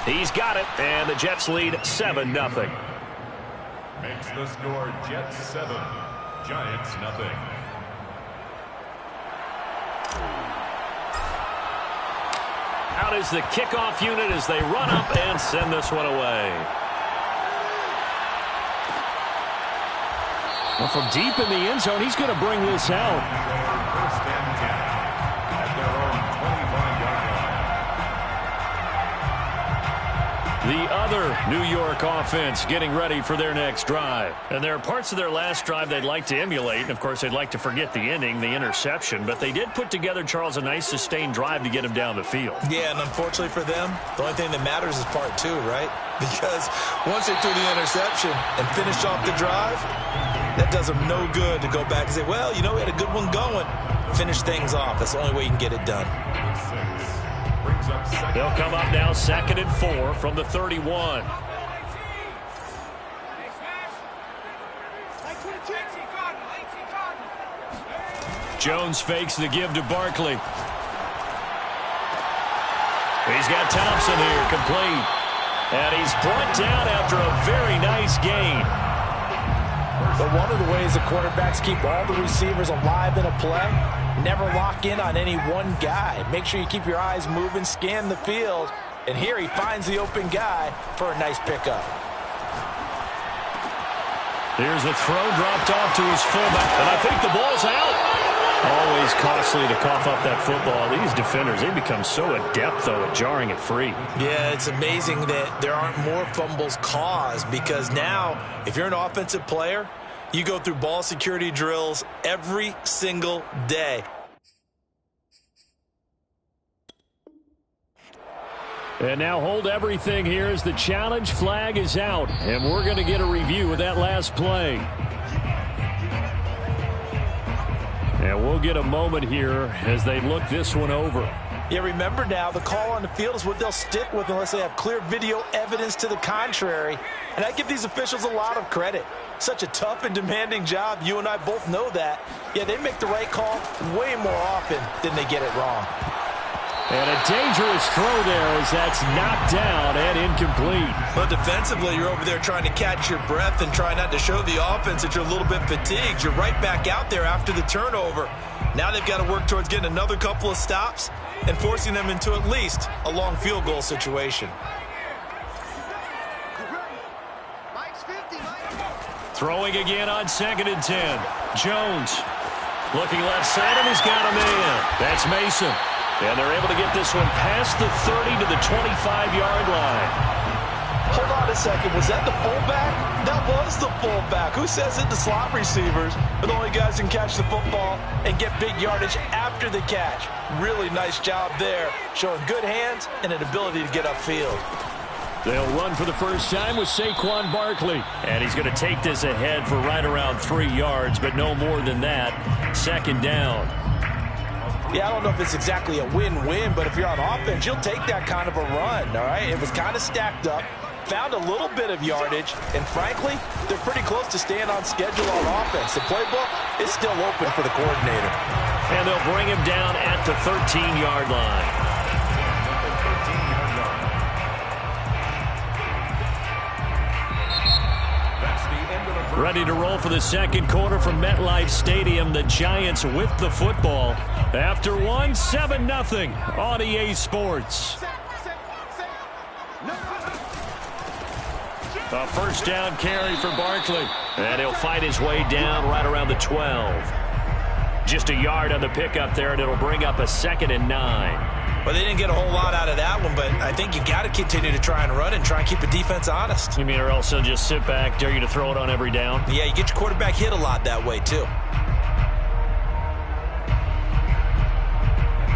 He's got it, and the Jets lead 7-0. Makes the score Jets 7, Giants 0. Out is the kickoff unit as they run up and send this one away. Well, from deep in the end zone, he's going to bring this out. First and 10 at their own 25-yard line. The other New York offense getting ready for their next drive. And there are parts of their last drive they'd like to emulate. And, of course, they'd like to forget the ending, the interception. But they did put together, Charles, a nice sustained drive to get him down the field. Yeah, and unfortunately for them, the only thing that matters is part 2, right? Because once they threw the interception and finished off the drive, that does them no good to go back and say, well, you know, we had a good one going. Finish things off. That's the only way you can get it done. They'll come up now 2nd and 4 from the 31. Jones fakes the give to Barkley. He's got Thompson here, complete. And he's brought down after a very nice gain. But one of the ways the quarterbacks keep all the receivers alive in a play, never lock in on any one guy. Make sure you keep your eyes moving, scan the field. And here he finds the open guy for a nice pickup. Here's a throw dropped off to his fullback. And I think the ball's out. Always costly to cough up that football. These defenders, they become so adept, though, at jarring it free. Yeah, it's amazing that there aren't more fumbles caused because now, if you're an offensive player, you go through ball security drills every single day. And now hold everything here as the challenge flag is out. And we're going to get a review of that last play. And we'll get a moment here as they look this one over. Yeah, remember now, the call on the field is what they'll stick with unless they have clear video evidence to the contrary. And I give these officials a lot of credit. Such a tough and demanding job. You and I both know that. Yeah, they make the right call way more often than they get it wrong. And a dangerous throw there as that's knocked down and incomplete. But defensively, you're over there trying to catch your breath and try not to show the offense that you're a little bit fatigued. You're right back out there after the turnover. Now they've got to work towards getting another couple of stops and forcing them into at least a long field goal situation. Throwing again on 2nd and 10. Jones looking left side, and he's got a man. That's Mason. And they're able to get this one past the 30 to the 25-yard line. Hold on a second. Was that the fullback? That was the fullback. Who says it? The slot receivers are the only guys who can catch the football and get big yardage after the catch. Really nice job there, showing good hands and an ability to get upfield. They'll run for the first time with Saquon Barkley. And he's going to take this ahead for right around 3 yards, but no more than that. 2nd down. Yeah, I don't know if it's exactly a win-win, but if you're on offense, you'll take that kind of a run, all right? It was kind of stacked up, found a little bit of yardage, and frankly, they're pretty close to staying on schedule on offense. The playbook is still open for the coordinator. And they'll bring him down at the 13-yard line. Ready to roll for the second quarter from MetLife Stadium. The Giants with the football. After one, 7-0 on EA Sports. A first down carry for Barkley. And he'll fight his way down right around the 12. Just a yard on the pickup there, and it'll bring up a 2nd and 9. Well, they didn't get a whole lot out of that one, but I think you got to continue to try and run and try and keep the defense honest. You mean, or else they'll just sit back, dare you to throw it on every down? Yeah, you get your quarterback hit a lot that way, too.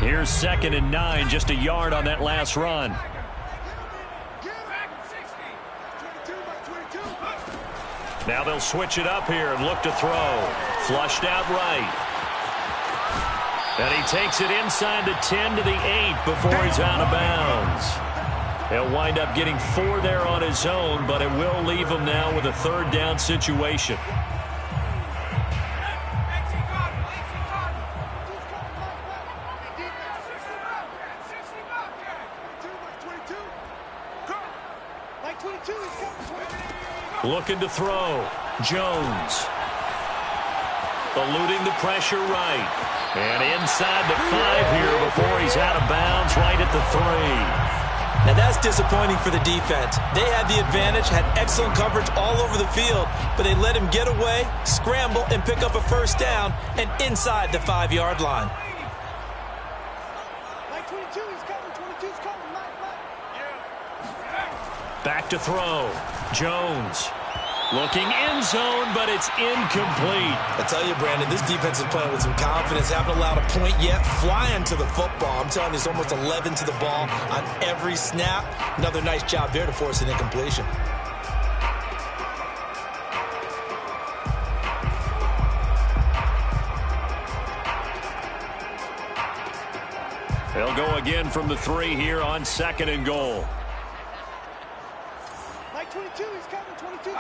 Here's 2nd and 9, just a yard on that last run. Now they'll switch it up here and look to throw. Flushed out right. And he takes it inside the 10 to the 8 before he's out of bounds. He'll wind up getting 4 there on his own, but it will leave him now with a 3rd down situation. Looking to throw. Jones. Eluding the pressure right. And inside the 5 here before he's out of bounds right at the 3. Now that's disappointing for the defense. They had the advantage, had excellent coverage all over the field, but they let him get away, scramble, and pick up a first down, and inside the 5-yard line. Back to throw. Jones. Looking end zone, but it's incomplete. I tell you, Brandon, this defense is playing with some confidence. Haven't allowed a point yet. Flying to the football. I'm telling you, it's almost 11 to the ball on every snap. Another nice job there to force an incompletion. They'll go again from the 3 here on 2nd and goal. Mike 22, he's coming, 22.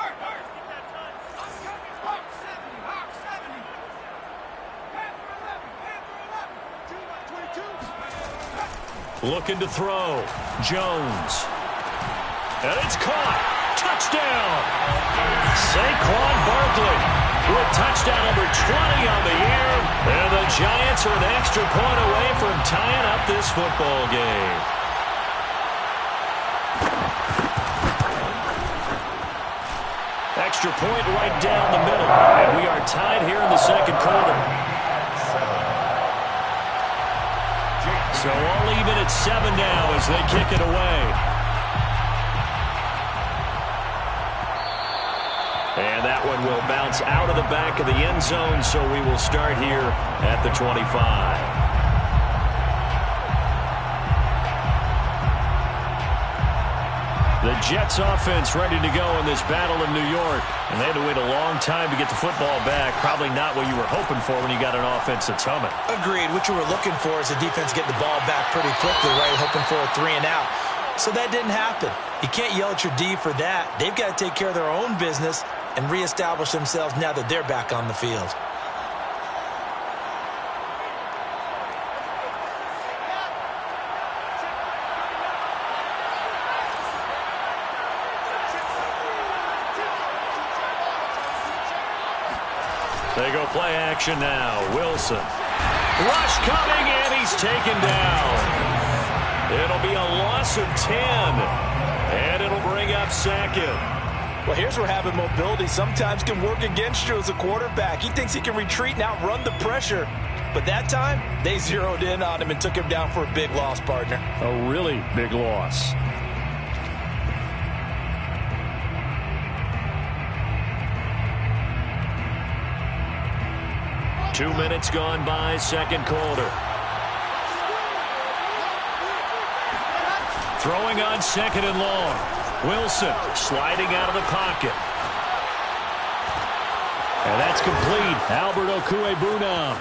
Looking to throw. Jones. And it's caught. Touchdown. Saquon Barkley with touchdown number 20 on the year. And the Giants are an extra point away from tying up this football game. Extra point right down the middle. And we are tied here in the 2nd quarter. So all even at 7 now as they kick it away. And that one will bounce out of the back of the end zone, so we will start here at the 25. The Jets offense ready to go in this battle in New York. And they had to wait a long time to get the football back. Probably not what you were hoping for when you got an offense that's humming. Agreed. What you were looking for is the defense getting the ball back pretty quickly, right? Hoping for a 3 and out. So that didn't happen. You can't yell at your D for that. They've got to take care of their own business and reestablish themselves now that they're back on the field. They go play action now. Wilson. Rush coming, and he's taken down. It'll be a loss of 10, and it'll bring up 2nd. Well, here's where having mobility sometimes can work against you as a quarterback. He thinks he can retreat and outrun the pressure. But that time, they zeroed in on him and took him down for a big loss, partner. A really big loss. Two minutes gone by, 2nd quarter. Throwing on 2nd and long. Wilson sliding out of the pocket. And that's complete. Albert Okwuegbunam.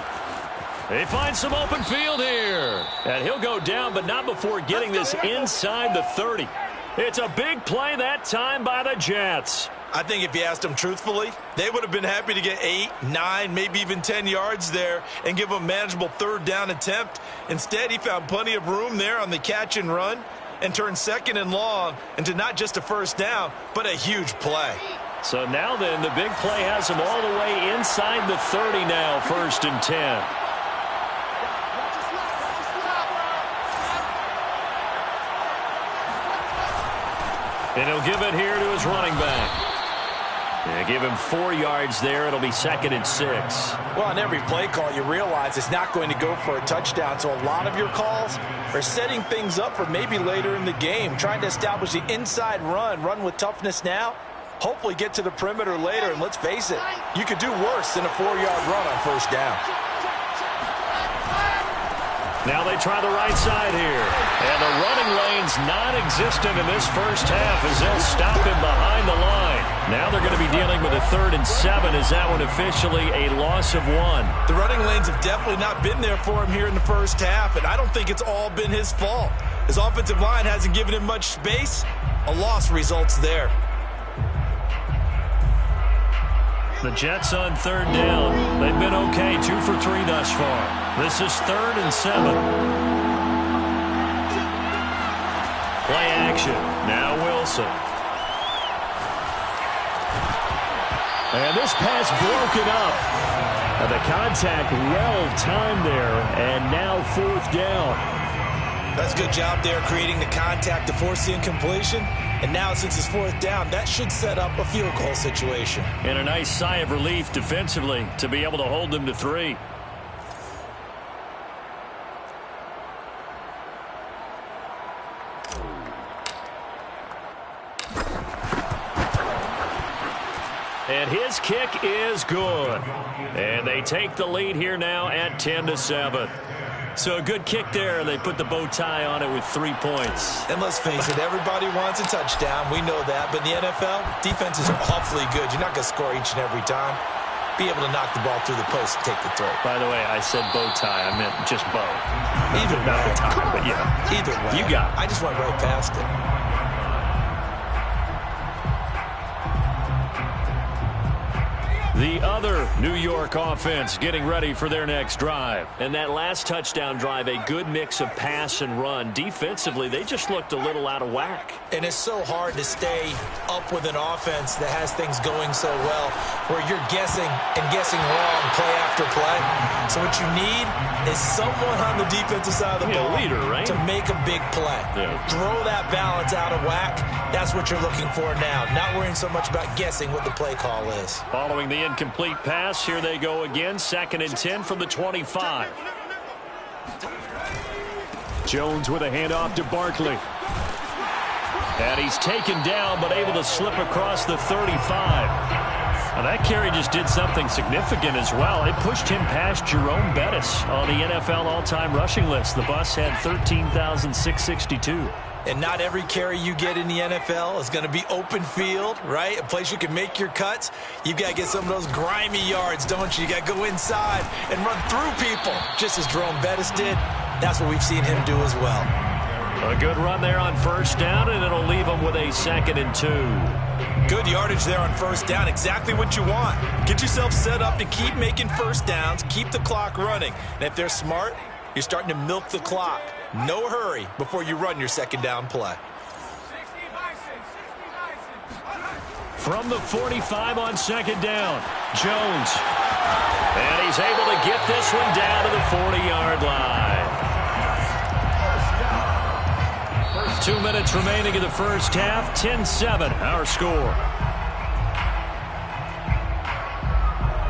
They find some open field here. And he'll go down, but not before getting this inside the 30. It's a big play that time by the Jets. I think if you asked them truthfully, they would have been happy to get 8, 9, maybe even 10 yards there and give them a manageable 3rd down attempt. Instead, he found plenty of room there on the catch and run and turned 2nd and long into not just a first down, but a huge play. So now then, the big play has him all the way inside the 30 now, 1st and 10. And he'll give it here to his running back. Yeah, give him 4 yards there. It'll be 2nd and 6. Well, on every play call, you realize it's not going to go for a touchdown. So a lot of your calls are setting things up for maybe later in the game, trying to establish the inside run with toughness now, hopefully get to the perimeter later. And let's face it, you could do worse than a 4-yard run on 1st down. Now they try the right side here. And the running lane's non-existent in this first half as they'll stop him behind the line. Now they're going to be dealing with a 3rd and 7. Is that one officially a loss of 1? The running lanes have definitely not been there for him here in the first half, and I don't think it's all been his fault. His offensive line hasn't given him much space. A loss results there. The Jets on 3rd down. They've been okay, 2 for 3 thus far. This is 3rd and 7. Play action. Now Wilson. And this pass broken up. And the contact well-timed there, and now 4th down. That's a good job there creating the contact to force the incompletion. And now since it's 4th down, that should set up a field goal situation. And a nice sigh of relief defensively to be able to hold them to 3. And his kick is good. And they take the lead here now at 10-7. So a good kick there. They put the bow tie on it with 3 points. And let's face it, everybody wants a touchdown. We know that. But in the NFL, defenses are awfully good. You're not going to score each and every time. Be able to knock the ball through the post and take the throw. By the way, I said bow tie. I meant just bow. Either not way. the tie, but yeah. Either way. You got it. I just went right past it. The other New York offense getting ready for their next drive. And that last touchdown drive, a good mix of pass and run. Defensively, they just looked a little out of whack. And it's so hard to stay up with an offense that has things going so well, where you're guessing and guessing wrong play after play. So what you need is someone on the defensive side of the ball leader, right? to make a big play. Yeah. Throw that balance out of whack. That's what you're looking for now. Not worrying so much about guessing what the play call is. Following the incomplete pass, here they go again. 2nd and 10 from the 25. Jones with a handoff to Barkley. And he's taken down, but able to slip across the 35. Now that carry just did something significant as well. It pushed him past Jerome Bettis on the NFL all-time rushing list. The Bucs had 13,662. And not every carry you get in the NFL is going to be open field, right? A place you can make your cuts. You've got to get some of those grimy yards, don't you? You got to go inside and run through people, just as Jerome Bettis did. That's what we've seen him do as well. A good run there on 1st down, and it'll leave them with a 2nd and 2. Good yardage there on 1st down. Exactly what you want. Get yourself set up to keep making 1st downs, keep the clock running. And if they're smart, you're starting to milk the clock. No hurry before you run your 2nd down play. From the 45 on 2nd down, Jones. And he's able to get this one down to the 40-yard line. 2 minutes remaining in the 1st half. 10-7, our score.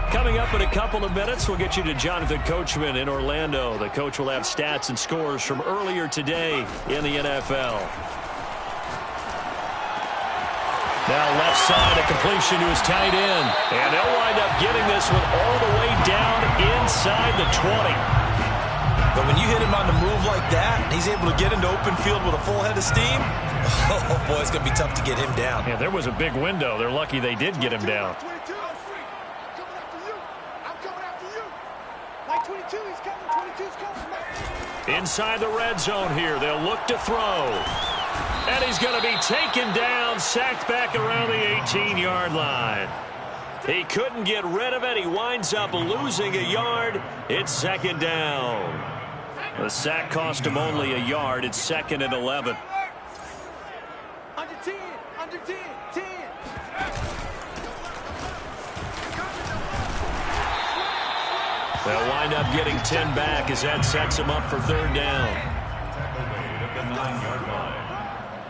Coming up in a couple of minutes, we'll get you to Jonathan Coachman in Orlando. The coach will have stats and scores from earlier today in the NFL. Now left side, a completion to his tight end. And they'll wind up getting this one all the way down inside the 20. But when you hit him on the move like that, and he's able to get into open field with a full head of steam, oh boy, it's going to be tough to get him down. Yeah, there was a big window. They're lucky they did get him down. Inside the red zone here. They'll look to throw. And he's going to be taken down, sacked back around the 18-yard line. He couldn't get rid of it. He winds up losing a yard. It's 2nd down. The sack cost him only a yard. It's 2nd and 11. Under 10, under 10, 10. They'll wind up getting 10 back as that sets him up for 3rd down. At the 9-yard line.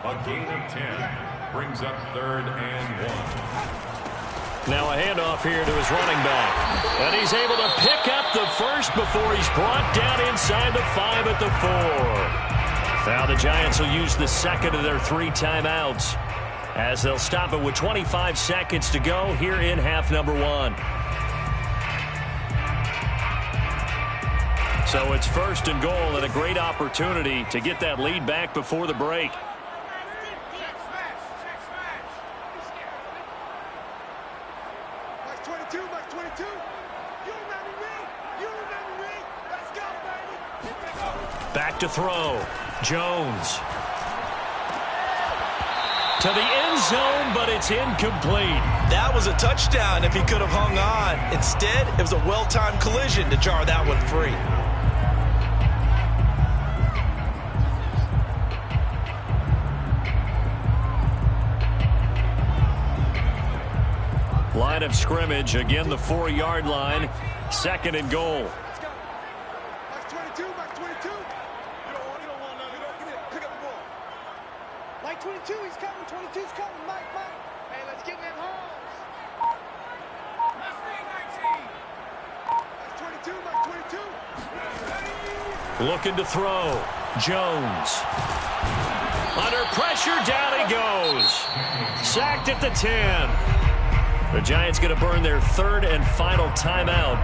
A gain of 10 brings up 3rd and 1. Now a handoff here to his running back. And he's able to pick up the first before he's brought down inside the 5 at the 4. Now the Giants will use the 2nd of their 3 timeouts as they'll stop it with 25 seconds to go here in half number 1. So it's 1st and goal and a great opportunity to get that lead back before the break. Back to throw. Jones. To the end zone, but it's incomplete. That was a touchdown if he could have hung on. Instead, it was a well-timed collision to jar that one free. line of scrimmage. Again, the 4-yard line. 2nd and goal. Let's go. Max 22, Max 22. You don't want nothing. Come here, pick up the ball. Mike 22, he's coming. 22's coming. Mike. Hey, let's get in that hole. Max 22, Max 22. Looking to throw. Jones. Under pressure, down he goes. Sacked at the 10. The Giants going to burn their 3rd and final timeout,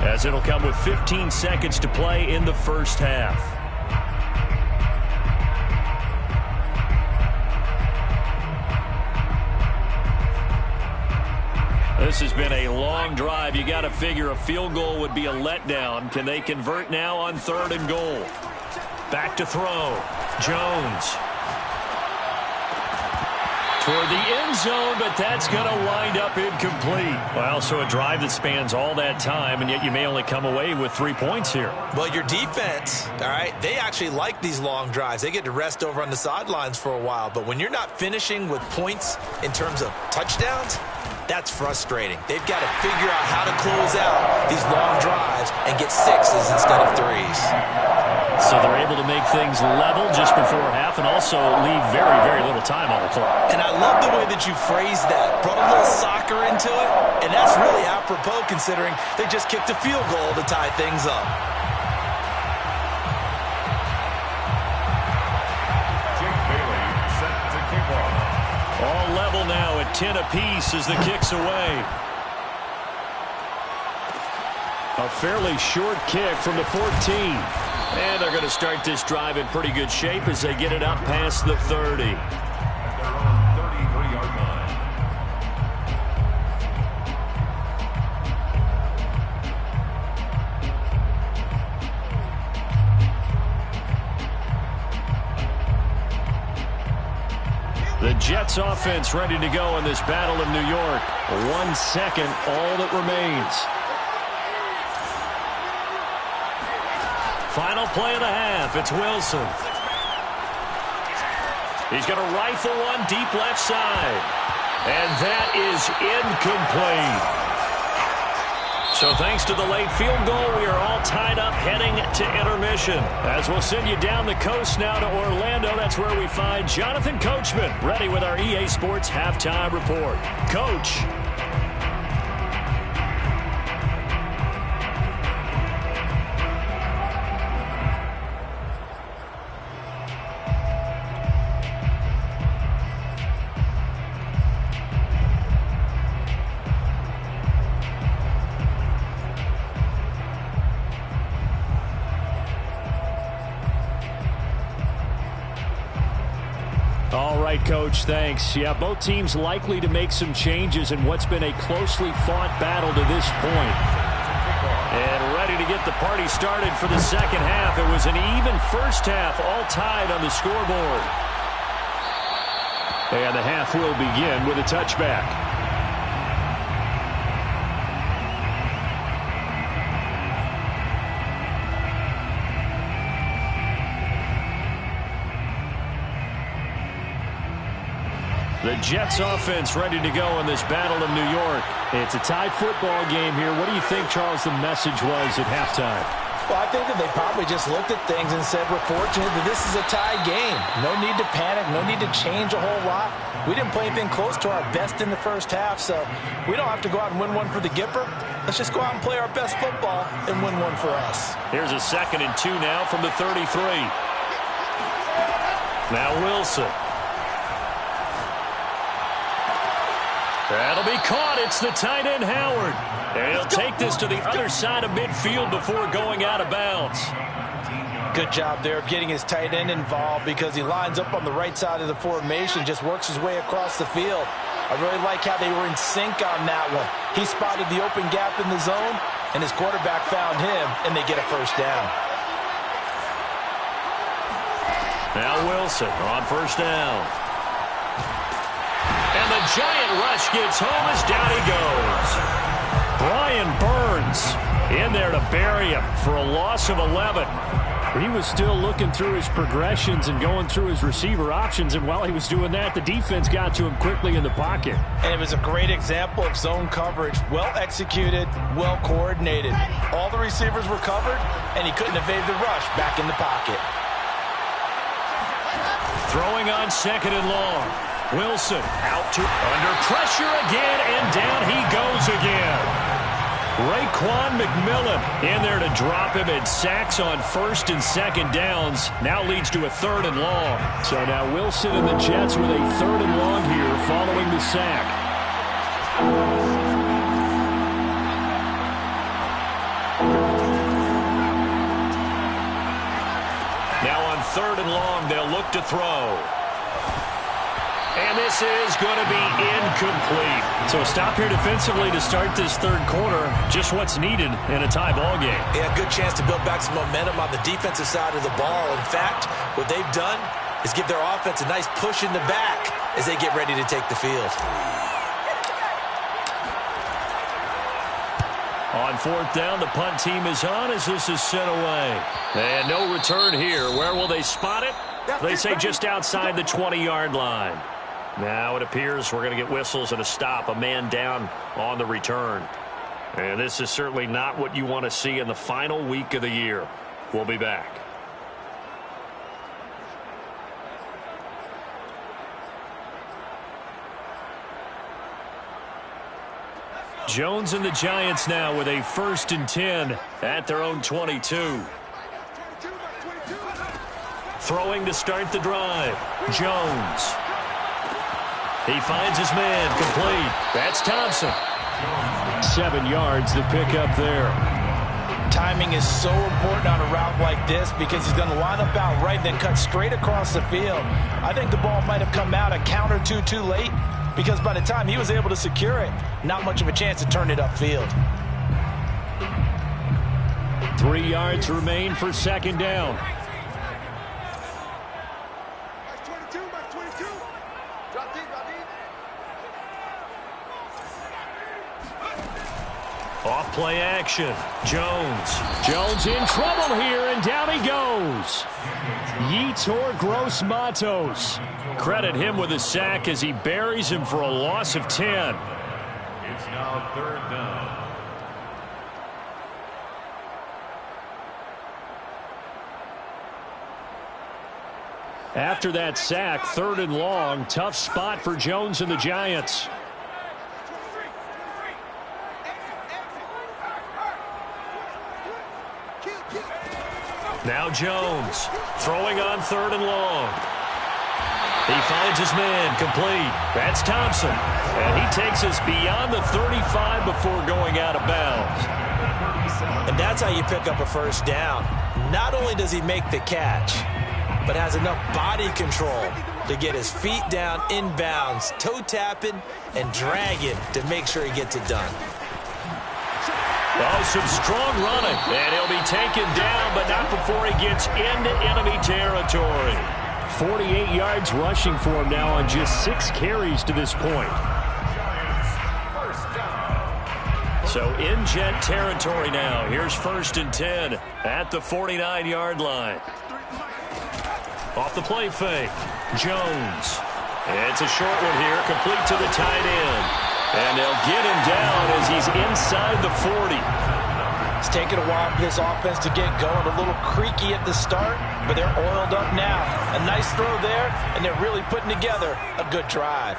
as it'll come with 15 seconds to play in the first half. This has been a long drive. You got to figure a field goal would be a letdown. Can they convert now on 3rd and goal? Back to throw. Jones. Toward the end zone, but that's going to wind up incomplete. Well, so a drive that spans all that time, and yet you may only come away with 3 points here. Well, your defense, all right, they actually like these long drives. They get to rest over on the sidelines for a while. But when you're not finishing with points in terms of touchdowns, that's frustrating. They've got to figure out how to close out these long drives and get 6s instead of 3s. So they're able to make things level just before half and also leave very, very little time on the clock. And I love the way that you phrased that. Brought a little soccer into it, and that's really apropos considering they just kicked a field goal to tie things up. Jake Bailey set to kick off. All level now at 10 apiece as the kick's away. A fairly short kick from the 14. And they're going to start this drive in pretty good shape as they get it up past the 30. At their own 33-yard line. The Jets offense ready to go in this battle of New York. 1 second, all that remains. Final play of the half. It's Wilson. He's going to rifle one deep left side. And that is incomplete. So thanks to the late field goal, we are all tied up heading to intermission. As we'll send you down the coast now to Orlando, that's where we find Jonathan Coachman ready with our EA Sports halftime report. Coach. All right, Coach, thanks. Yeah, both teams likely to make some changes in what's been a closely fought battle to this point. And ready to get the party started for the second half. It was an even first half, all tied on the scoreboard. And the half will begin with a touchback. The Jets offense ready to go in this battle of New York. It's a tie football game here. What do you think, Charles, the message was at halftime? Well, I think that they probably just looked at things and said, we're fortunate that this is a tie game. No need to panic, no need to change a whole lot. We didn't play anything close to our best in the first half, so we don't have to go out and win one for the Gipper. Let's just go out and play our best football and win one for us. Here's a 2nd and 2 now from the 33. Now Wilson. That'll be caught. It's the tight end, Howard. And he'll take this to the other side of midfield before going out of bounds. Good job there of getting his tight end involved because he lines up on the right side of the formation, just works his way across the field. I really like how they were in sync on that one. He spotted the open gap in the zone, and his quarterback found him, and they get a first down. Now Wilson on first down. And the giant rush gets home as down he goes. Brian Burns in there to bury him for a loss of 11. He was still looking through his progressions and going through his receiver options, and while he was doing that, the defense got to him quickly in the pocket. And it was a great example of zone coverage. Well executed, well coordinated. All the receivers were covered, and he couldn't evade the rush back in the pocket. Throwing on 2nd and long. Wilson out to under pressure again, and down he goes again. Raekwon McMillan in there to drop him, and sacks on 1st and 2nd downs. Now leads to a 3rd and long. So now Wilson and the Jets with a 3rd and long here following the sack. Now on 3rd and long, they'll look to throw. And this is going to be incomplete. So a stop here defensively to start this 3rd quarter. Just what's needed in a tie ball game. Yeah, good chance to build back some momentum on the defensive side of the ball. In fact, what they've done is give their offense a nice push in the back as they get ready to take the field. On 4th down, the punt team is on as this is sent away. And no return here. Where will they spot it? They say just outside the 20-yard line. Now it appears we're going to get whistles and a stop, a man down on the return. And this is certainly not what you want to see in the final week of the year. We'll be back. Jones and the Giants now with a 1st and 10 at their own 22. Throwing to start the drive. Jones. He finds his man, complete. That's Thompson. 7 yards to pick up there. Timing is so important on a route like this because he's going to line up out right and then cut straight across the field. I think the ball might have come out a count or two too late because by the time he was able to secure it, not much of a chance to turn it upfield. 3 yards remain for 2nd down. Off play action. Jones in trouble here, and down he goes. Yetur Gross-Matos. Credit him with a sack as he buries him for a loss of 10. It's now 3rd down. After that sack, 3rd and long. Tough spot for Jones and the Giants. Now Jones throwing on 3rd and long. He finds his man, complete. That's Thompson. And he takes us beyond the 35 before going out of bounds. And that's how you pick up a 1st down. Not only does he make the catch, but has enough body control to get his feet down inbounds, toe tapping and dragging to make sure he gets it done. Oh, some strong running, and he'll be taken down, but not before he gets into enemy territory. 48 yards rushing for him now on just 6 carries to this point. So in Jet territory now. Here's 1st and 10 at the 49-yard line. Off the play fake, Jones. It's a short one here, complete to the tight end. And they'll get him down as he's inside the 40. It's taken a while for this offense to get going. A little creaky at the start, but they're oiled up now. A nice throw there, and they're really putting together a good drive.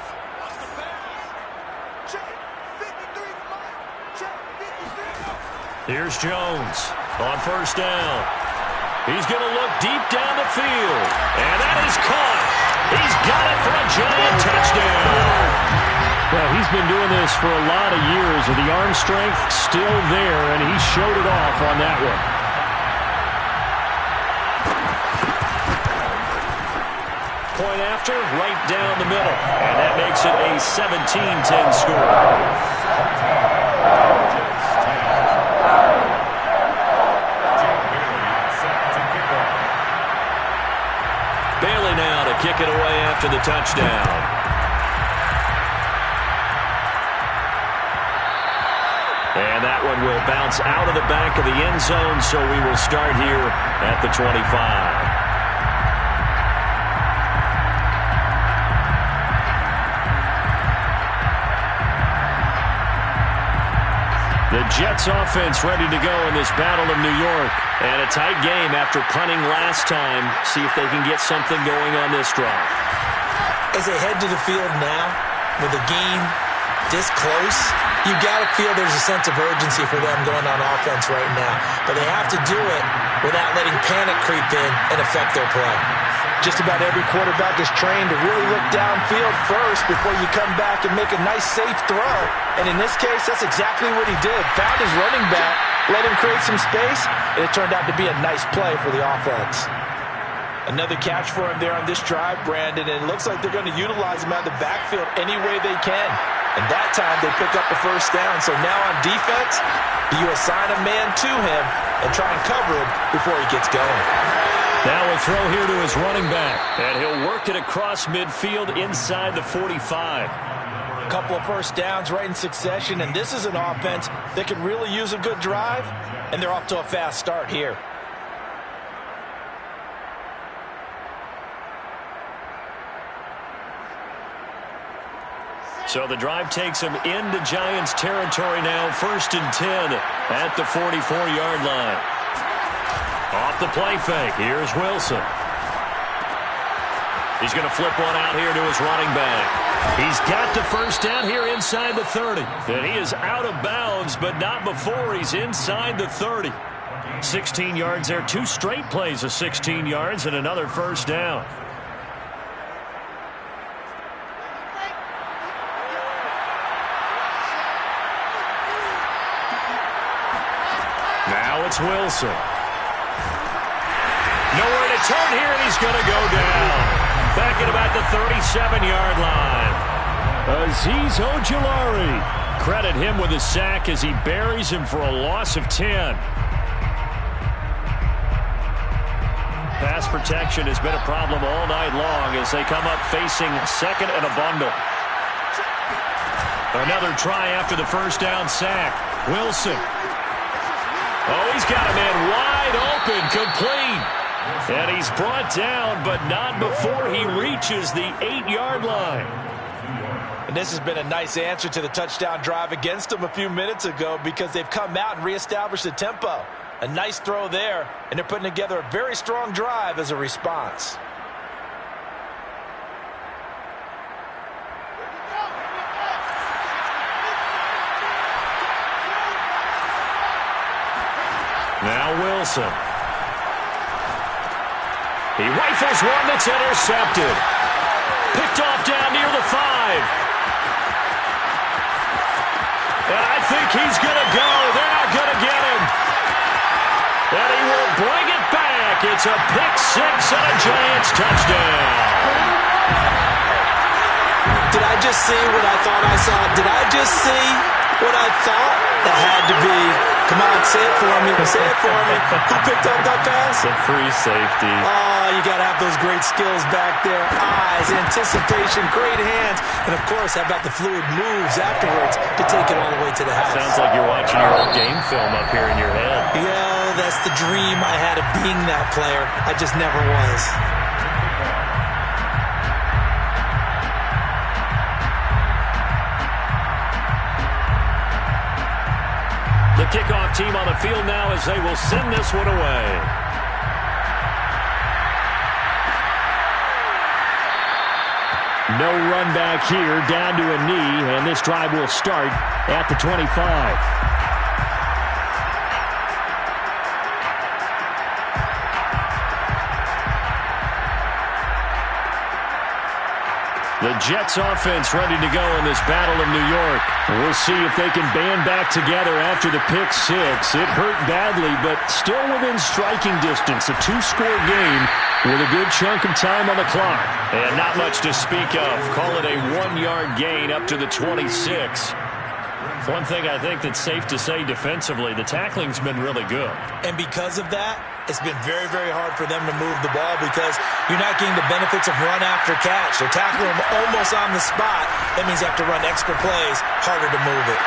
Here's Jones on 1st down. He's going to look deep down the field. And that is caught. He's got it for a giant touchdown. Well, he's been doing this for a lot of years, with the arm strength still there, and he showed it off on that one. Point after, right down the middle, and that makes it a 17-10 score. Bailey now to kick it away after the touchdown. And that one will bounce out of the back of the end zone, so we will start here at the 25. The Jets offense ready to go in this Battle of New York. And a tight game after punting last time. See if they can get something going on this drive. As they head to the field now, with the game this close, you got to feel there's a sense of urgency for them going on offense right now. But they have to do it without letting panic creep in and affect their play. Just about every quarterback is trained to really look downfield first before you come back and make a nice, safe throw. And in this case, that's exactly what he did. Found his running back, let him create some space, and it turned out to be a nice play for the offense. Another catch for him there on this drive, Brandon, and it looks like they're going to utilize him out of the backfield any way they can. And that time, they pick up a first down. So now on defense, you assign a man to him and try and cover him before he gets going. Now a throw here to his running back, and he'll work it across midfield inside the 45. A couple of first downs right in succession, and this is an offense that could really use a good drive, and they're off to a fast start here. So the drive takes him into Giants territory now, 1st and 10 at the 44-yard line. Off the play fake, here's Wilson. He's going to flip one out here to his running back. He's got the first down here inside the 30. And he is out of bounds, but not before he's inside the 30. 16 yards there, 2 straight plays of 16 yards and another first down. Now it's Wilson. Nowhere to turn here, and he's going to go down. Back at about the 37-yard line. Azeez Ojulari. Credit him with a sack as he buries him for a loss of 10. Pass protection has been a problem all night long as they come up facing second and a bundle. Another try after the first down sack. Wilson. Oh, he's got a man wide open, complete. And he's brought down, but not before he reaches the 8-yard line. And this has been a nice answer to the touchdown drive against them a few minutes ago because they've come out and reestablished the tempo. A nice throw there, and they're putting together a very strong drive as a response. Now Wilson. He rifles one that's intercepted. Picked off down near the 5. And I think he's going to go. They're not going to get him. And he will bring it back. It's a pick 6 and a Giants touchdown. Did I just see what I thought I saw? Did I just see what I thought? That had to be. Come on, say it for me. Say it for me. Who picked up that pass? The free safety. Oh, you got to have those great skills back there. Eyes, anticipation, great hands. And, of course, how about the fluid moves afterwards to take it all the way to the house? Sounds like you're watching your old game film up here in your head. Yeah, that's the dream I had of being that player. I just never was. The kickoff team on the field now as they will send this one away. No run back here, down to a knee, and this drive will start at the 25. The Jets offense ready to go in this Battle of New York. We'll see if they can band back together after the pick 6. It hurt badly, but still within striking distance. A 2-score game with a good chunk of time on the clock. And not much to speak of. Call it a 1-yard gain up to the 26. One thing I think that's safe to say defensively, the tackling's been really good. And because of that, it's been very, very hard for them to move the ball because you're not getting the benefits of run after catch. They're tackling them almost on the spot. That means you have to run extra plays, harder to move it.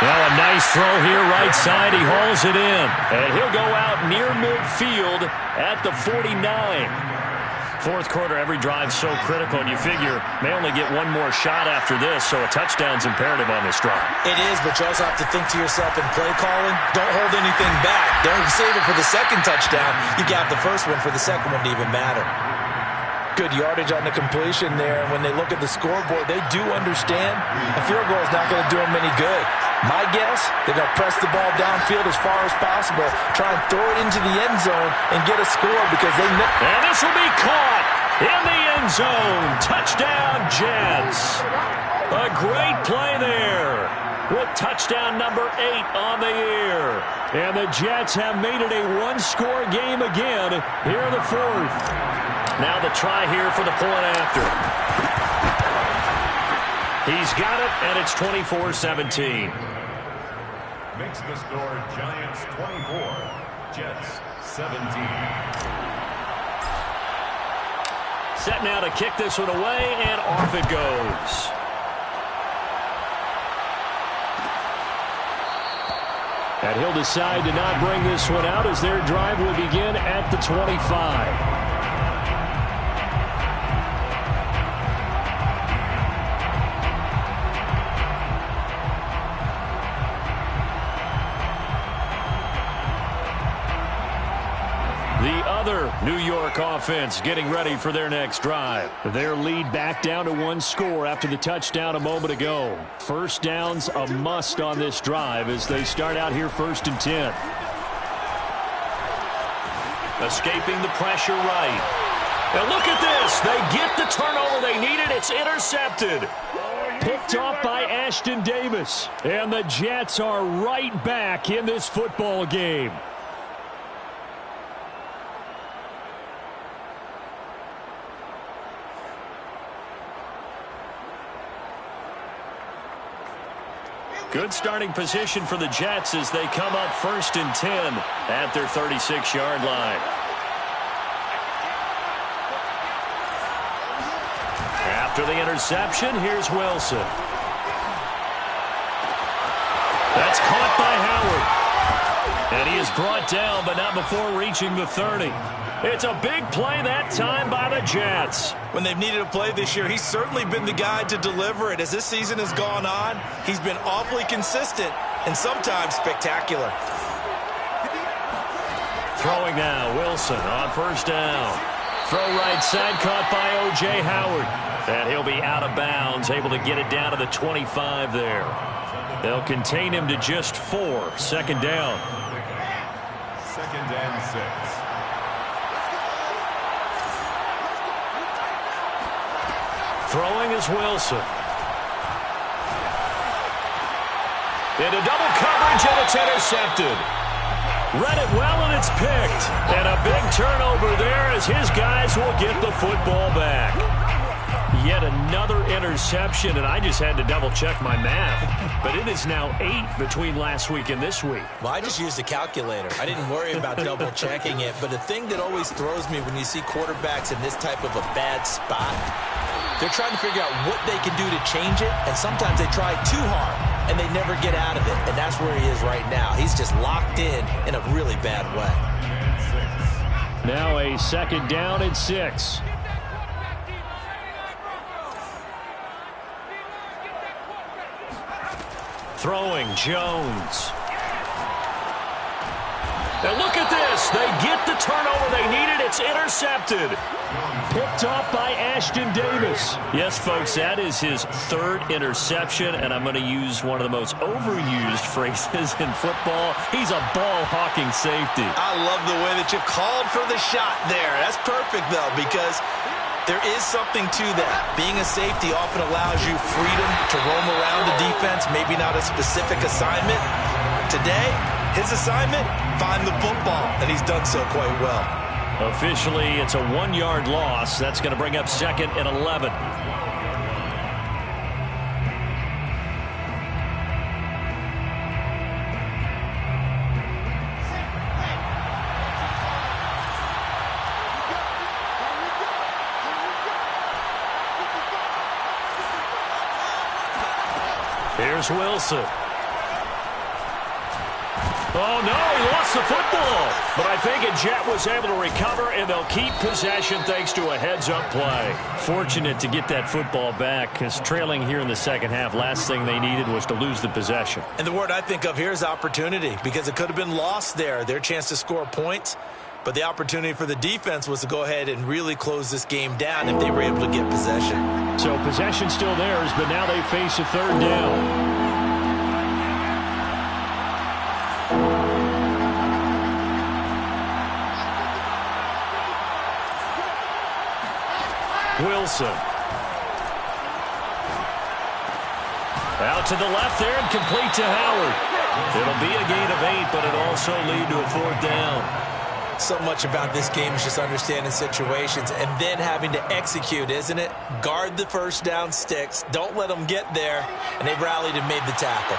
Now a nice throw here right side. He hauls it in. And he'll go out near midfield at the 49. Fourth quarter, every drive so critical, and you figure may only get one more shot after this, so a touchdown's imperative on this drive. It is, but you also have to think to yourself in play calling, don't hold anything back. Don't save it for the second touchdown. You got the first one for the second one to even matter. Good yardage on the completion there, and when they look at the scoreboard, they do understand a field goal is not going to do them any good. My guess, they're going to press the ball downfield as far as possible, try and throw it into the end zone and get a score because they know. And this will be caught in the end zone. Touchdown, Jets. A great play there with touchdown number 8 on the year. And the Jets have made it a one-score game again here in the fourth. Now the try here for the point after. He's got it, and it's 24-17. Makes the score Giants 24, Jets 17. Set now to kick this one away, and off it goes. And he'll decide to not bring this one out as their drive will begin at the 25. New York offense getting ready for their next drive. Their lead back down to one score after the touchdown a moment ago. First down's a must on this drive as they start out here 1st and 10. Escaping the pressure right. And look at this. They get the turnover they needed. It's intercepted. Picked off by Ashton Davis. And the Jets are right back in this football game. Good starting position for the Jets as they come up 1st and 10 at their 36-yard line. After the interception, here's Wilson. That's caught by Howard. And he is brought down, but not before reaching the 30. It's a big play that time by the Jets. When they've needed a play this year, he's certainly been the guy to deliver it. As this season has gone on, he's been awfully consistent and sometimes spectacular. Throwing now, Wilson on 1st down. Throw right side, caught by O.J. Howard. And he'll be out of bounds, able to get it down to the 25 there. They'll contain him to just 4. 2nd down. 2nd and 6. Throwing is Wilson. Into double coverage, and it's intercepted. Read it well, and it's picked. And a big turnover there as his guys will get the football back. Yet another interception, and I just had to double-check my math. But it is now 8 between last week and this week. Well, I just used a calculator. I didn't worry about double-checking it. But the thing that always throws me when you see quarterbacks in this type of a bad spot, they're trying to figure out what they can do to change it, and sometimes they try too hard, and they never get out of it, and that's where he is right now. He's just locked in a really bad way. Now a 2nd down and 6. Throwing, Jones. And look at this. They get the turnover they needed. It's intercepted. Picked off by Ashton Davis. Yes, folks, that is his 3rd interception, and I'm going to use one of the most overused phrases in football. He's a ball-hawking safety. I love the way that you called for the shot there. That's perfect, though, because there is something to that. Being a safety often allows you freedom to roam around the defense, maybe not a specific assignment. Today, his assignment, find the football, and he's done so quite well. Officially, it's a 1-yard loss. That's going to bring up 2nd and 11. Here's Wilson. Oh, no, he lost the football. But I think a Jet was able to recover, and they'll keep possession thanks to a heads-up play. Fortunate to get that football back, because trailing here in the second half, last thing they needed was to lose the possession. And the word I think of here is opportunity, because it could have been lost there, their chance to score points. But the opportunity for the defense was to go ahead and really close this game down if they were able to get possession. So possession still theirs, but now they face a third down. Wilson. Out to the left there and complete to Howard. It'll be a gain of 8, but it'll also lead to a fourth down. So much about this game is just understanding situations and then having to execute, isn't it? Guard the first down sticks. Don't let them get there. And they rallied and made the tackle.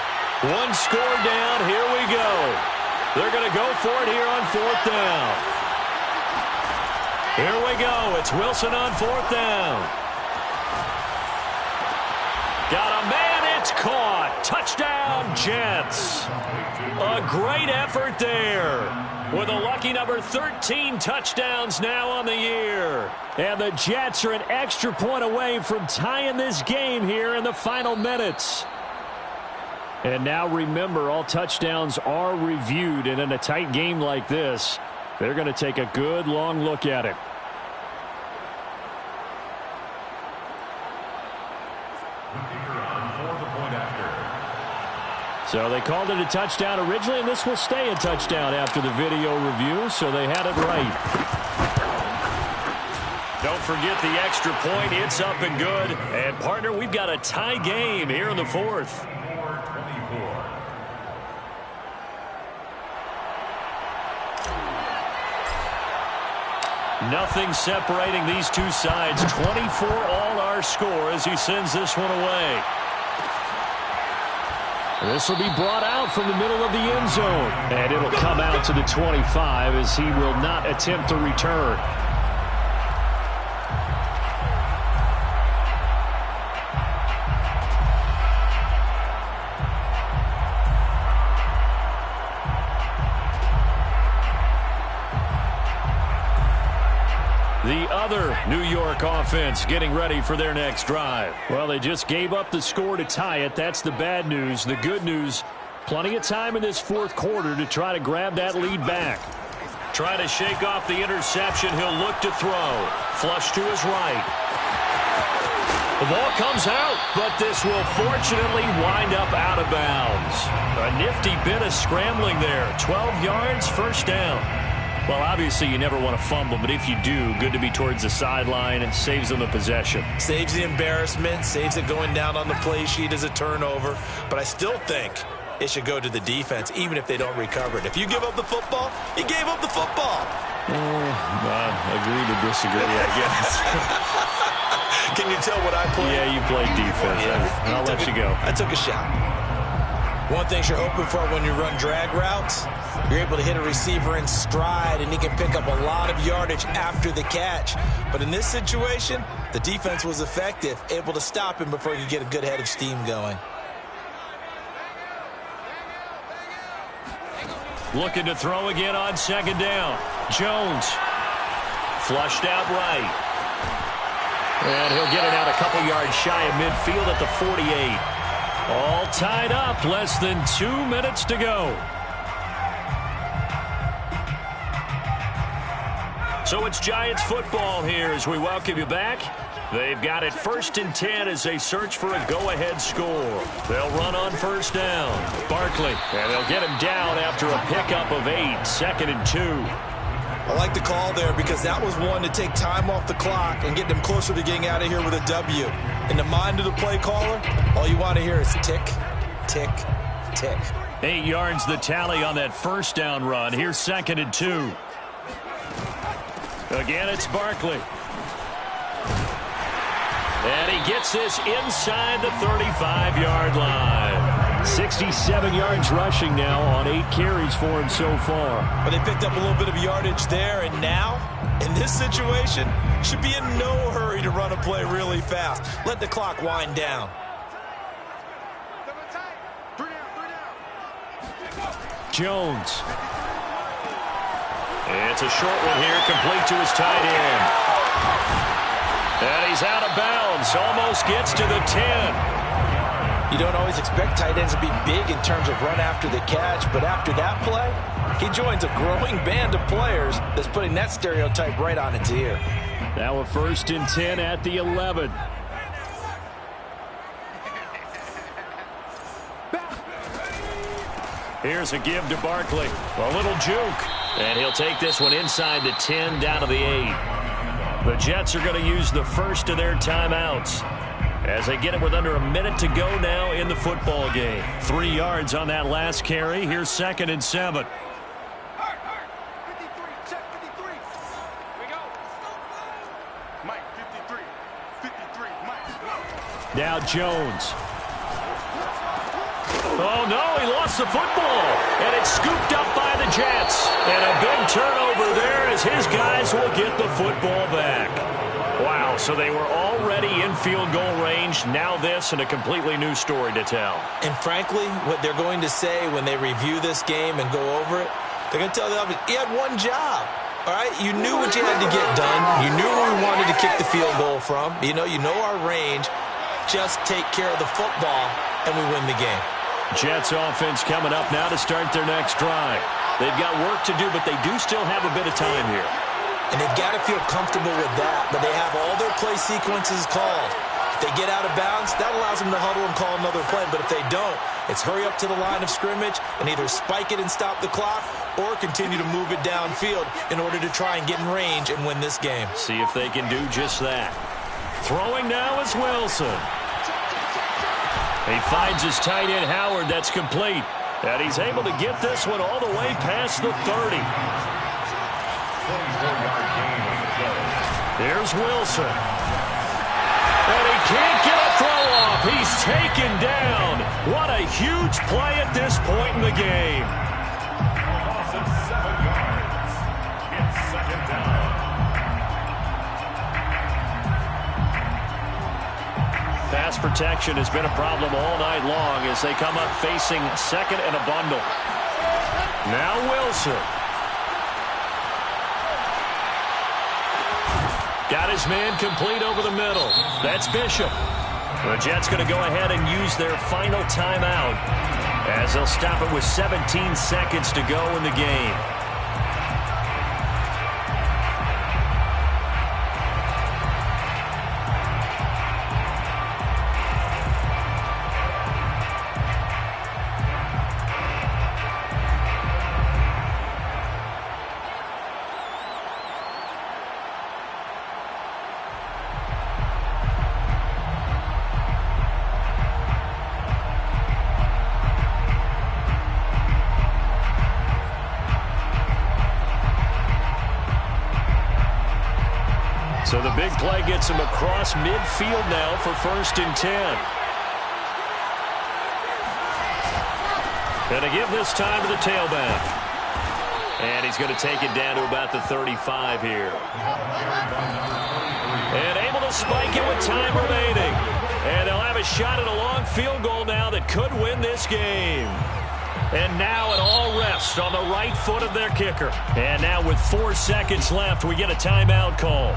One score down. Here we go. They're going to go for it here on fourth down. Here we go. It's Wilson on fourth down. Got a man. It's caught. Touchdown, Jets. A great effort there. With a lucky number 13 touchdowns now on the year. And the Jets are an extra point away from tying this game here in the final minutes. And now remember, all touchdowns are reviewed. And in a tight game like this, they're going to take a good long look at it. So they called it a touchdown originally, and this will stay a touchdown after the video review, so they had it right. Don't forget the extra point. It's up and good. And, partner, we've got a tie game here in the fourth. Nothing separating these two sides. 24 all our score as he sends this one away. This will be brought out from the middle of the end zone. And it'll come out to the 25 as he will not attempt to return. The other New York offense getting ready for their next drive. Well, they just gave up the score to tie it. That's the bad news. The good news, plenty of time in this fourth quarter to try to grab that lead back. Trying to shake off the interception. He'll look to throw. Flush to his right. The ball comes out, but this will fortunately wind up out of bounds. A nifty bit of scrambling there. 12 yards, first down. Well, obviously, you never want to fumble, but if you do, good to be towards the sideline. It saves them the possession. Saves the embarrassment, saves it going down on the play sheet as a turnover. But I still think it should go to the defense, even if they don't recover it. If you give up the football, you gave up the football. Agree to disagree, I guess. Can you tell what I played? Yeah, you played defense. Yeah. I'll let you go. I took a shot. One thing you're hoping for when you run drag routes, you're able to hit a receiver in stride, and he can pick up a lot of yardage after the catch. But in this situation, the defense was effective, able to stop him before he could get a good head of steam going. Looking to throw again on second down. Jones. Flushed out right. And he'll get it out a couple yards shy of midfield at the 48. All tied up, less than 2 minutes to go. So it's Giants football here as we welcome you back. They've got it 1st and 10 as they search for a go-ahead score. They'll run on first down. Barkley, and they'll get him down after a pickup of 8, 2nd and 2. I like the call there because that was one to take time off the clock and get them closer to getting out of here with a W. In the mind of the play caller, all you want to hear is tick, tick, tick. 8 yards the tally on that first down run. Here's 2nd and 2. Again, it's Barkley. And he gets this inside the 35-yard line. 67 yards rushing now on 8 carries for him so far. But they picked up a little bit of yardage there, and now, in this situation, should be in no hurry to run a play really fast. Let the clock wind down. Jones. It's a short one here, complete to his tight end. And he's out of bounds, almost gets to the 10. You don't always expect tight ends to be big in terms of run after the catch, but after that play, he joins a growing band of players that's putting that stereotype right on its ear. Now a 1st and 10 at the 11. Here's a give to Barkley. A little juke. And he'll take this one inside the 10 down to the 8. The Jets are going to use the first of their timeouts as they get it with under a minute to go now in the football game. 3 yards on that last carry. Here's 2nd and 7. Now Jones. Oh, no, he lost the football. And it's scooped up by the Jets. And a big turnover there as his guys will get the football back. Wow, so they were already in field goal range. Now this and a completely new story to tell. And frankly, what they're going to say when they review this game and go over it, they're going to tell the offense, he had one job. All right, you knew what you had to get done. You knew where we wanted to kick the field goal from. You know our range. Just take care of the football, and we win the game. Jets offense coming up now to start their next drive. They've got work to do, but they do still have a bit of time here. And they've got to feel comfortable with that, but they have all their play sequences called. If they get out of bounds, that allows them to huddle and call another play. But if they don't, it's hurry up to the line of scrimmage and either spike it and stop the clock or continue to move it downfield in order to try and get in range and win this game. See if they can do just that. Throwing now is Wilson. He finds his tight end, Howard. That's complete. And he's able to get this one all the way past the 30. Here's Wilson. And he can't get a throw off. He's taken down. What a huge play at this point in the game. Loss of 7 yards. It's 2nd down. Pass protection has been a problem all night long as they come up facing 2nd and a bundle. Now Wilson. Got his man complete over the middle. That's Bishop. The Jets going to go ahead and use their final timeout as they'll stop it with 17 seconds to go in the game. So the big play gets him across midfield now for 1st and 10. Going to give this time to the tailback. And he's going to take it down to about the 35 here. And able to spike it with time remaining. And they'll have a shot at a long field goal now that could win this game. And now it all rests on the right foot of their kicker. And now with 4 seconds left, we get a timeout call.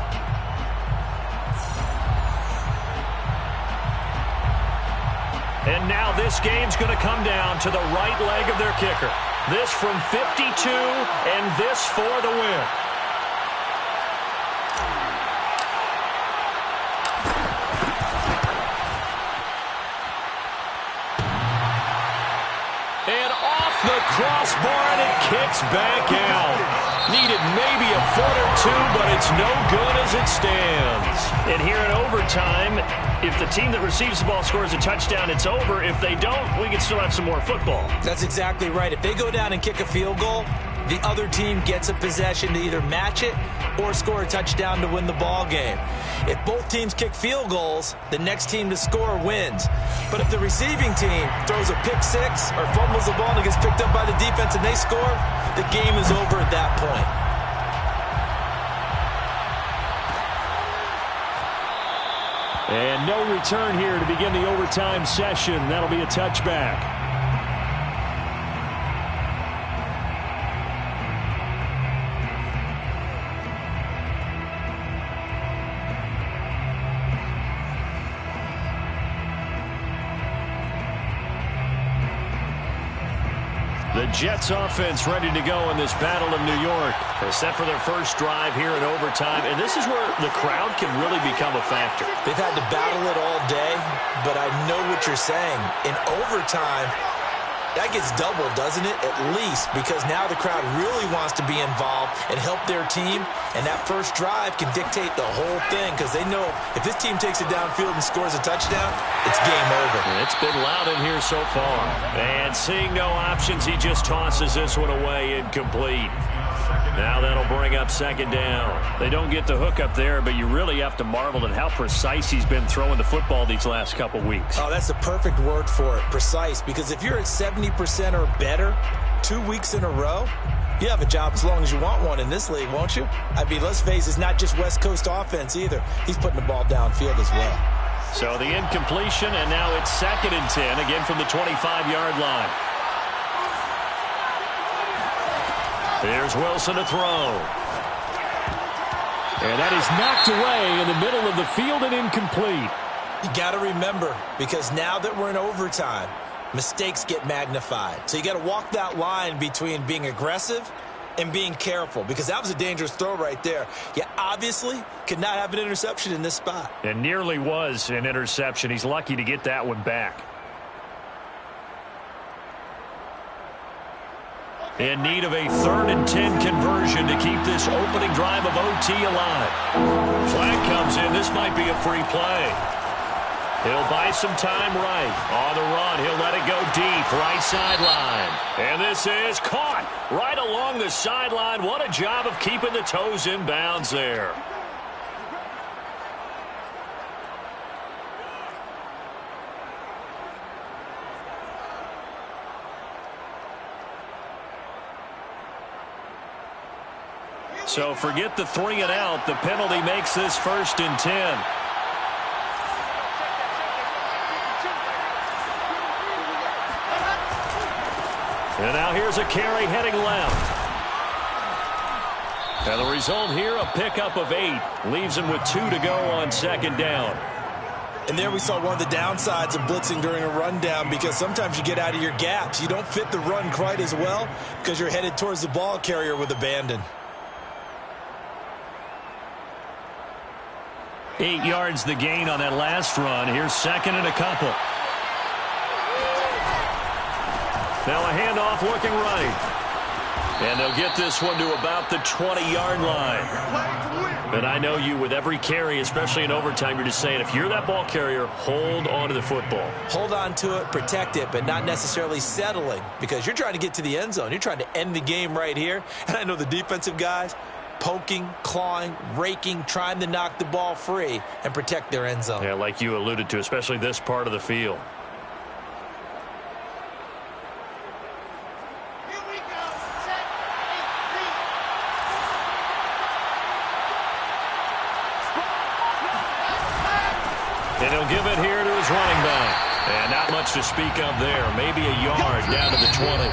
And now this game's going to come down to the right leg of their kicker. This from 52 and this for the win. And off the crossbar, and it kicks back out. Needed maybe a foot or two, but it's no good as it stands. And here in overtime, if the team that receives the ball scores a touchdown, it's over. If they don't, we can still have some more football. That's exactly right. If they go down and kick a field goal, the other team gets a possession to either match it or score a touchdown to win the ball game. If both teams kick field goals, the next team to score wins. But if the receiving team throws a pick six or fumbles the ball and it gets picked up by the defense and they score, the game is over at that point. And no return here to begin the overtime session. That'll be a touchback. Jets offense ready to go in this battle in New York. They're set for their first drive here in overtime, and this is where the crowd can really become a factor. They've had to battle it all day, but I know what you're saying. In overtime, that gets doubled, doesn't it? At least, because now the crowd really wants to be involved and help their team, and that first drive can dictate the whole thing because they know if this team takes it downfield and scores a touchdown, it's game over. It's been loud in here so far. And seeing no options, he just tosses this one away, incomplete. Now that'll bring up second down. They don't get the hook up there, but you really have to marvel at how precise he's been throwing the football these last couple weeks. Oh, that's the perfect word for it, precise, because if you're at 70% or better 2 weeks in a row, you have a job as long as you want one in this league, won't you? I mean, let's face it, it's not just West Coast offense either. He's putting the ball downfield as well. So the incompletion, and now it's 2nd and 10, again from the 25-yard line. There's Wilson to throw. And that is knocked away in the middle of the field and incomplete. You got to remember, because now that we're in overtime, mistakes get magnified. So you got to walk that line between being aggressive and being careful, because that was a dangerous throw right there. You obviously could not have an interception in this spot. It nearly was an interception. He's lucky to get that one back. In need of a 3rd and 10 conversion to keep this opening drive of OT alive. Flag comes in. This might be a free play. He'll buy some time right. On the run, he'll let it go deep, right sideline. And this is caught right along the sideline. What a job of keeping the toes in bounds there. So forget the 3 and out. The penalty makes this 1st and 10. And now here's a carry heading left. And the result here, a pickup of 8. Leaves him with 2 to go on 2nd down. And there we saw one of the downsides of blitzing during a rundown, because sometimes you get out of your gaps. You don't fit the run quite as well because you're headed towards the ball carrier with abandon. 8 yards the gain on that last run. Here's 2nd and a couple. Now a handoff looking right. And they'll get this one to about the 20-yard line. And I know you, with every carry, especially in overtime, you're just saying, if you're that ball carrier, hold on to the football. Hold on to it, protect it, but not necessarily settling, because you're trying to get to the end zone. You're trying to end the game right here. And I know the defensive guys, poking, clawing, raking, trying to knock the ball free and protect their end zone. Yeah, like you alluded to, especially this part of the field. And he'll give it here to his running back. And not much to speak of there. Maybe a yard down to the 20.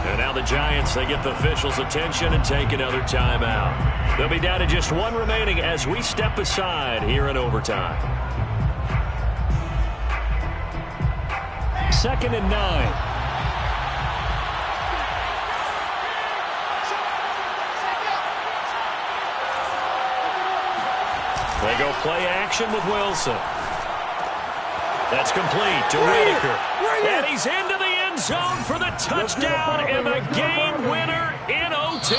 And now the Giants, they get the officials' attention and take another timeout. They'll be down to just 1 remaining as we step aside here in overtime. 2nd and 9. They go play action with Wilson. That's complete to Whitaker. And he's into the end zone for the touchdown and the game winner in OT.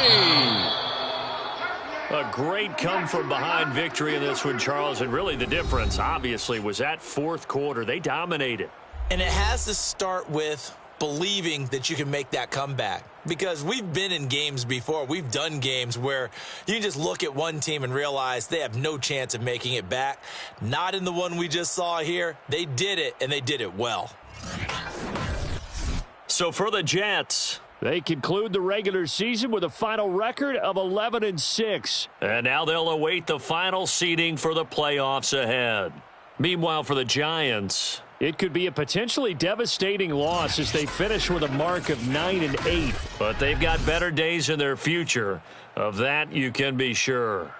A great come-from-behind victory in this one, Charles. And really the difference, obviously, was that 4th quarter. They dominated. And it has to start with believing that you can make that comeback, because we've been in games before. We've done games where you can just look at one team and realize they have no chance of making it back. Not in the one we just saw here. They did it, and they did it well. So for the Jets, they conclude the regular season with a final record of 11-6. And now they'll await the final seeding for the playoffs ahead. Meanwhile, for the Giants, it could be a potentially devastating loss as they finish with a mark of 9-8. But they've got better days in their future. Of that, you can be sure.